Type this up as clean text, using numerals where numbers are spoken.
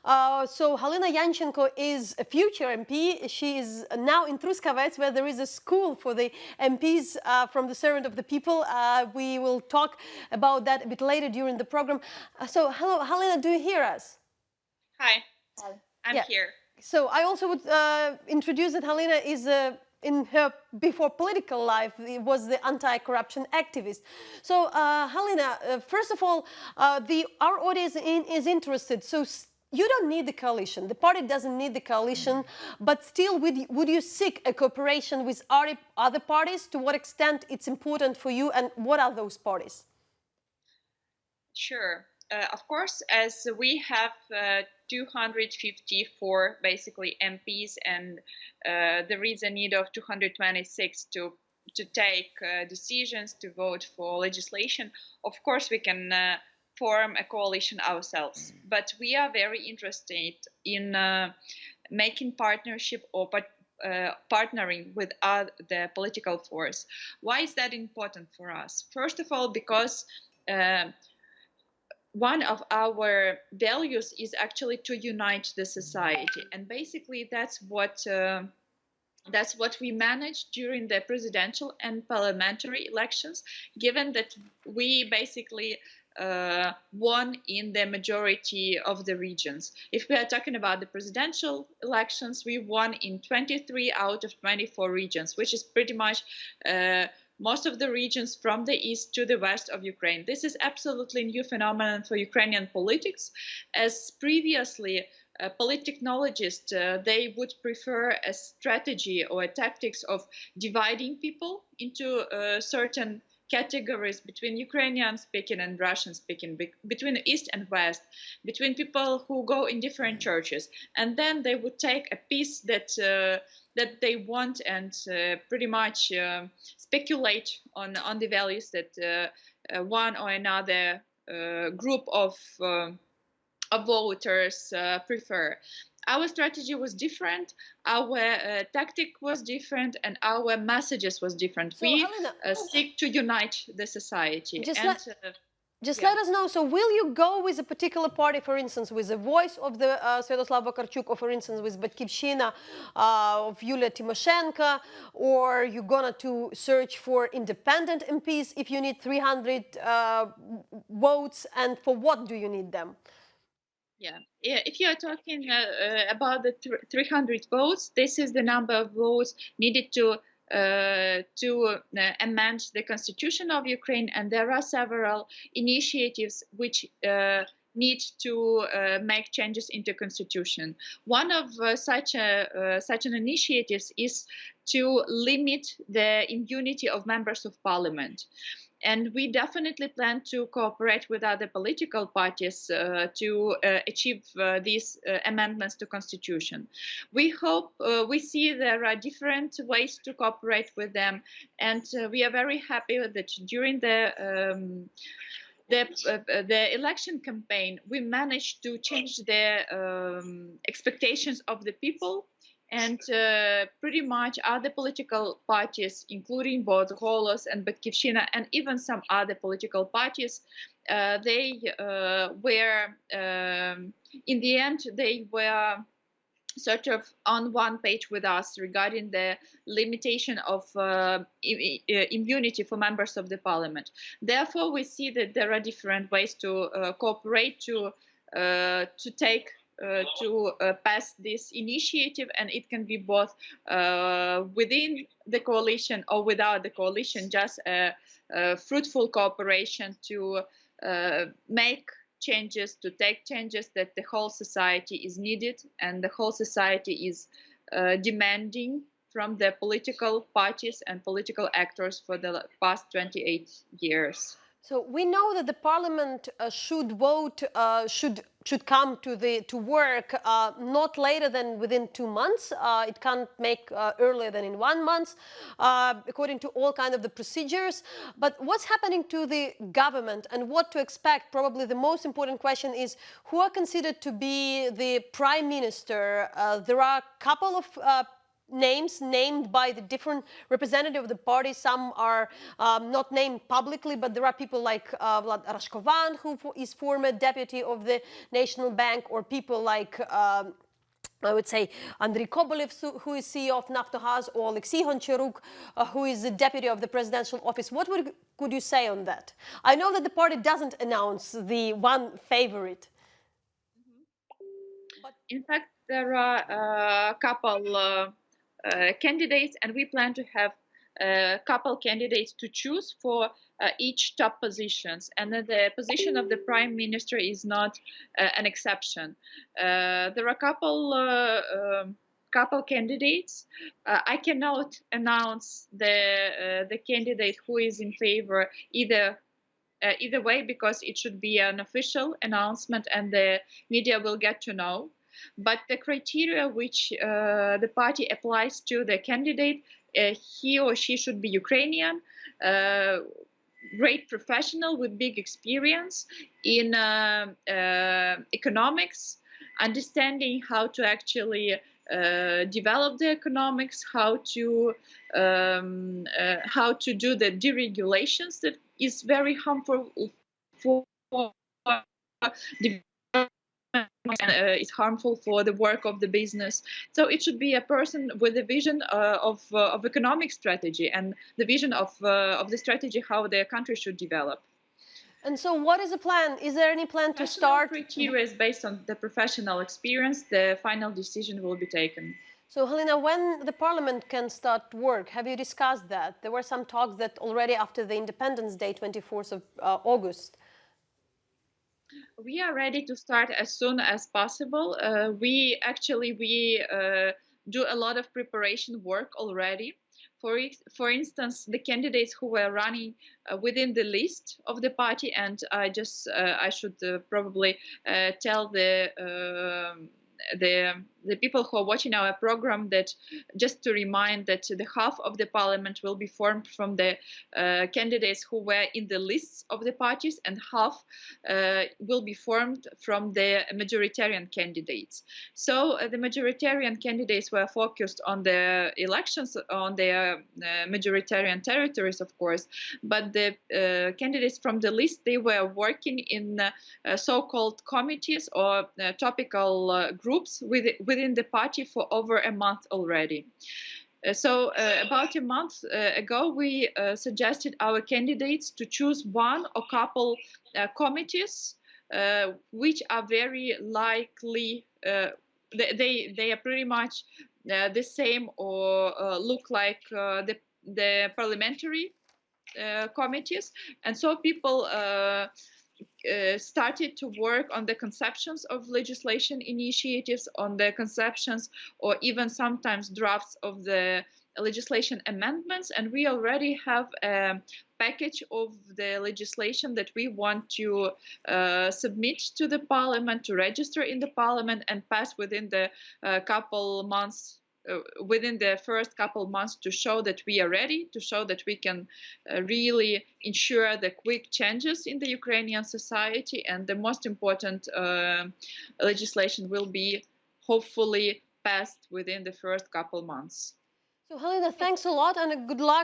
So Halyna Yanchenko is a future MP. She is now in Truskavets, where there is a school for the MPs from the servant of the people. We will talk about that a bit later during the program. So hello, Halyna, do you hear us? Hi, I'm Yeah. here. So I also would introduce that Halyna is in her before political life was the anti-corruption activist. So Halyna, first of all, our audience is interested. So you don't need the coalition. The party doesn't need the coalition, but still, would you seek a cooperation with other parties? To what extent it's important for you, and what are those parties? Sure. Of course, as we have 254 basically MPs, and there is a need of 226 to take decisions, to vote for legislation. Of course, we can form a coalition ourselves, but we are very interested in making partnership or partnering with the political force. Why is that important for us? First of all, because one of our values is actually to unite the society, and basically that's what we managed during the presidential and parliamentary elections, given that we basically won in the majority of the regions. If we are talking about the presidential elections, we won in 23 out of 24 regions, which is pretty much most of the regions from the east to the west of Ukraine. This is absolutely new phenomenon for Ukrainian politics, as previously polittechnologists, they would prefer a strategy or a tactics of dividing people into certain categories between Ukrainian-speaking and Russian-speaking, between East and West, between people who go in different churches, and then they would take a piece that they want and pretty much speculate on the values that one or another group of voters prefer. Our strategy was different, our tactic was different, and our messages was different. So We Halyna, seek to unite the society. just And let Just yeah. let us know. So, will you go with a particular party, for instance, with the voice of the Sviatoslav Vakarchuk, or for instance, with Batkivshina of Yulia Tymoshenko, or you're gonna to search for independent MPs if you need 300 votes, and for what do you need them? Yeah, if you are talking about the 300 votes, this is the number of votes needed to amend the constitution of Ukraine, and there are several initiatives which need to make changes into constitution. One of such an initiative is to limit the immunity of members of parliament. And we definitely plan to cooperate with other political parties to achieve these amendments to constitution. We hope, we see there are different ways to cooperate with them, and we are very happy that during the election campaign, we managed to change the expectations of the people, and pretty much other political parties, including both Holos and Batkivshina, and even some other political parties, they were, in the end, they were sort of on one page with us regarding the limitation of immunity for members of the parliament. Therefore, we see that there are different ways to cooperate to pass this initiative, and it can be both within the coalition or without the coalition, just a fruitful cooperation to make changes, to take changes that the whole society is needed and the whole society is demanding from the political parties and political actors for the past 28 years. So we know that the parliament should vote, should come to work not later than within 2 months. It can't make earlier than in 1 month, according to all kind of the procedures. But what's happening to the government and what to expect? Probably the most important question is who are considered to be the prime minister. There are a couple of names named by the different representatives of the party. Some are not named publicly, but there are people like Vlad Rashkovan, who is former deputy of the National Bank, or people like I would say Andriy Kobolev, who is CEO of Naftogaz, or Alexei Honcharuk, who is the deputy of the presidential office. What could you say on that? I know that the party doesn't announce the one favorite. In fact, there are a couple candidates, and we plan to have a couple candidates to choose for each top positions. And the position of the prime minister is not an exception. There are a couple candidates. I cannot announce the candidate who is in favor either way, because it should be an official announcement and the media will get to know. But the criteria which the party applies to the candidate, he or she should be Ukrainian, great professional with big experience in economics, understanding how to actually develop the economics, how to do the deregulations that is very harmful for it's harmful for the work of the business. So it should be a person with a vision of economic strategy and the vision of the strategy how the country should develop. And so what is the plan? Is there any plan to start? Criteria is based on the professional experience. The final decision will be taken. So, Halyna, when the parliament can start work, have you discussed that? There were some talks that already after the Independence Day, 24th of August. We are ready to start as soon as possible. We do a lot of preparation work already. For instance, the candidates who were running within the list of the party, and I should probably tell the people who are watching our program that just to remind that the half of the parliament will be formed from the candidates who were in the lists of the parties, and half will be formed from the majoritarian candidates. So the majoritarian candidates were focused on the elections on their majoritarian territories, of course, but the candidates from the list, they were working in so-called committees or topical groups within the party for over a month already. So about a month ago, we suggested our candidates to choose one or couple committees which are very likely, they are pretty much the same or look like the parliamentary committees. And so people started to work on the conceptions of legislation initiatives, on the conceptions or even sometimes drafts of the legislation amendments. And we already have a package of the legislation that we want to submit to the parliament, to register in the parliament and pass within the couple months. Within the first couple months, to show that we are ready, to show that we can really ensure the quick changes in the Ukrainian society. And the most important legislation will be hopefully passed within the first couple months. So, Halyna, thanks a lot and good luck